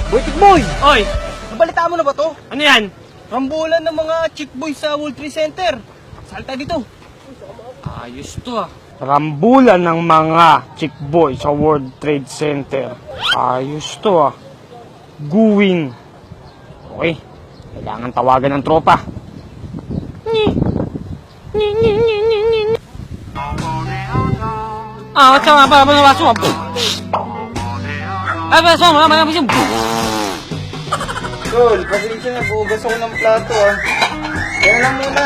Boy, Tikboy! Oy, Nabalitaan mo na ba to? ano yan? Rambulan ng mga chick boy sa World Trade Center. Salta dito. Ayos to ah. Rambulan ng mga chick boy sa World Trade Center. Ayos to ah. Guwing. Okay, kailangan tawagan ng tropa. What's up? Tol, pasensya na. Bugas ako ng plato ah. Kaya lang muna.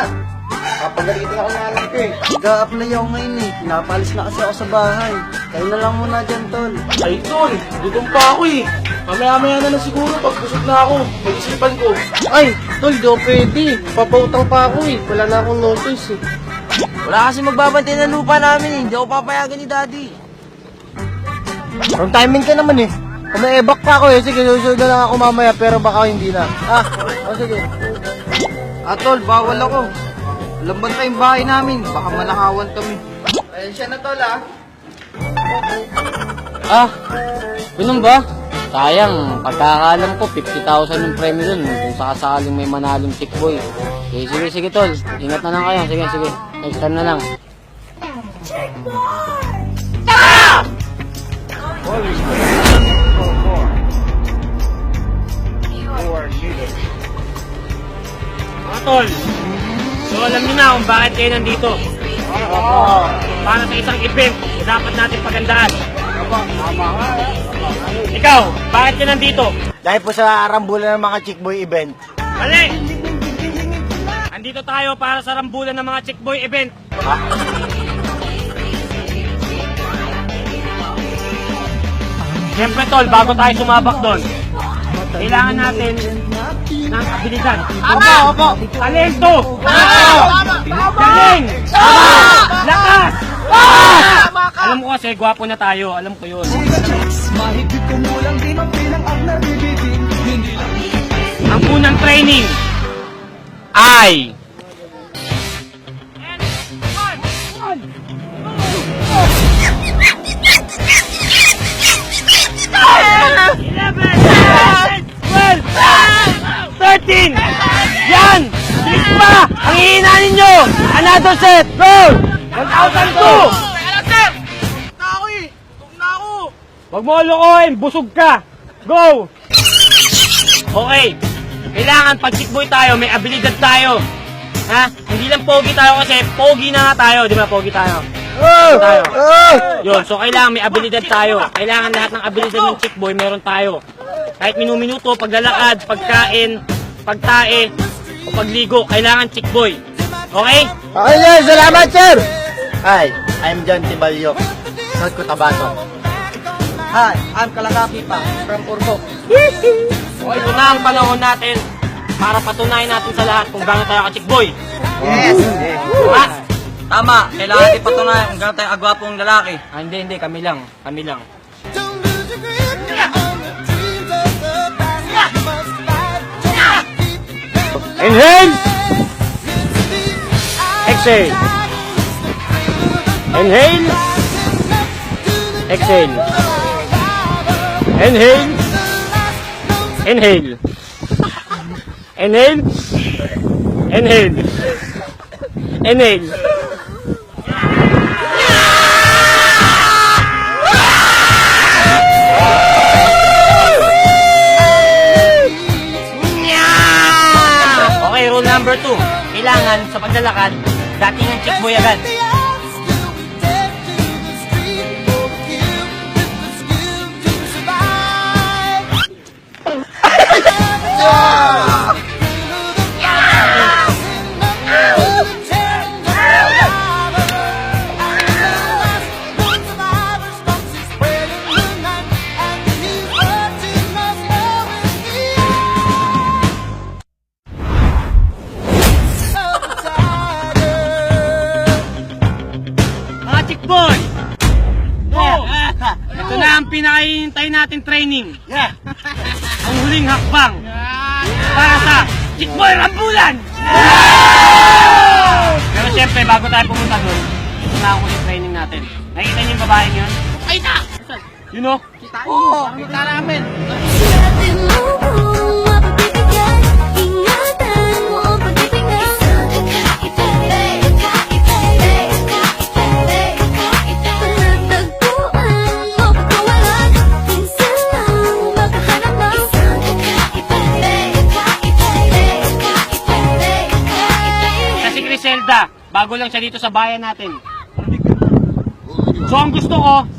Kapagalitan ako namin ko eh. Nag-a-apply ako ngayon eh. Pinapalis na kasi ako sa bahay. Kayo na lang muna dyan, Tol. Ay, tol, gutom pa ako eh. Mamaya-maya na lang siguro pag busog na ako. May isipan ko. Ay, Tol, di ako pwede. Papautang pa ako eh. Wala na akong notice eh. Wala kasi magbabantay ng lupa namin eh. Hindi ako papayagan ni Daddy. Wrong timing ka naman eh. Kung may ebak pa ako eh. Sige, susunod na lang ako mamaya pero baka hindi na. O sige. Tol, bawal ako. Lamban tayong bahay namin. Baka manakawan kami. Ayun siya na, Tol Ganun ba? Sayang, pagkakaalam ko, 50,000 yung premyo dun kung sakasaling may manalong chick boy. Sige, tol. Ingat na lang kayo. Sige. Next time na lang. Mga tol, so alam niyo na kung bakit kayo nandito. Para sa isang event na dapat natin pagandaan. Ikaw, bakit ka nandito? Dahil po sa rambulan ng mga chick boy event. Mali! Andito tayo para sa rambulan ng mga chick boy event. Siyempre tol, bago tayo sumabak doon, kailangan natin ng abilidad. Opo. Talento! Galing! Lakas! Alam mo kasi, gwapo na tayo. Alam ko yun. Ang unang training ay Yan! Bilis pa! Ang hihina ninyo! Another set! Go! 1,002! Huwag mo lokohin! Busog ka! Go! Okay. Kailangan pag chick boy tayo, may abilidad tayo. Ha? Hindi lang pogi tayo kasi pogi na nga tayo. Di ba pogi tayo? Tayo. Yun, so kailangan may abilidad tayo. Kailangan lahat ng abilidad ng chick boy meron tayo. Kahit minuto, paglalakad, pagkain, pagtae, o pagligo, kailangan chick boy. Okay? Okay, sir. Salamat, sir. Hi, I'm John Tibalyo. South Cotabato. Hi, I'm Kalagapi pa from Urbo. O ito na ang panahon natin para patunayan natin sa lahat kung gano'n tayo ka-chick boy. Yes. Ha? Tama, kailangan natin patunayan kung gano'n tayong agwapong lalaki. Hindi, kami lang. Inhale! Exhale! Inhale! Exhale! Inhale! Inhale! Inhale! Inhale! Inhale! Okay, rule number 2. Kailangan sa paglalakad, dating ang chick boy agad. Chick boy! Ito na ang pinakahihintay natin training. Ang huling hakbang para sa chick boy rambulan! Pero syempre, bago tayo pumunta doon, ito na ang huling training natin. Nakikita niyo yung babaeng yun? Ay na! You know? Oo, kita namin. Sabi mo kung mapagbibigyan, ingatan mo ang pag-ibig na isang kakaiba, Natagpuan o pagkawalan, minsan lang makahanap ng isang Kasi Griselda, bago lang siya dito sa bayan natin. So ang gusto ko,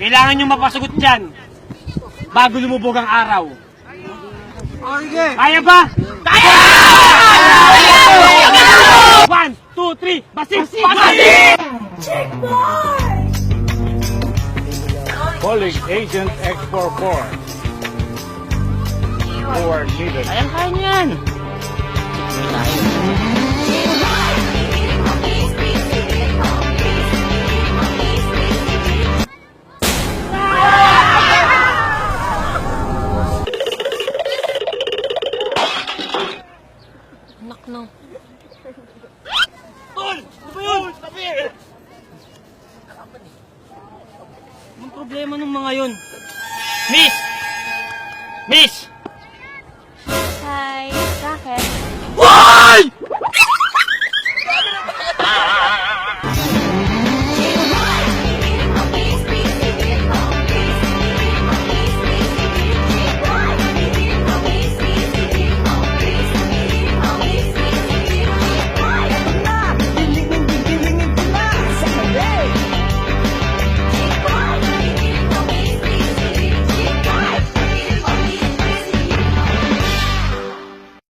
kailangan nyo mapasagot dyan bago lumubog ang araw. Kaya ba? Kaya! 1, 2, 3, basik! Basik! Calling Agent X44. Forward needed. Kaya nyo yan! Anak no. Tol! Ano ba yun? Sabi! Anong problema ng mga yun? Miss! Miss!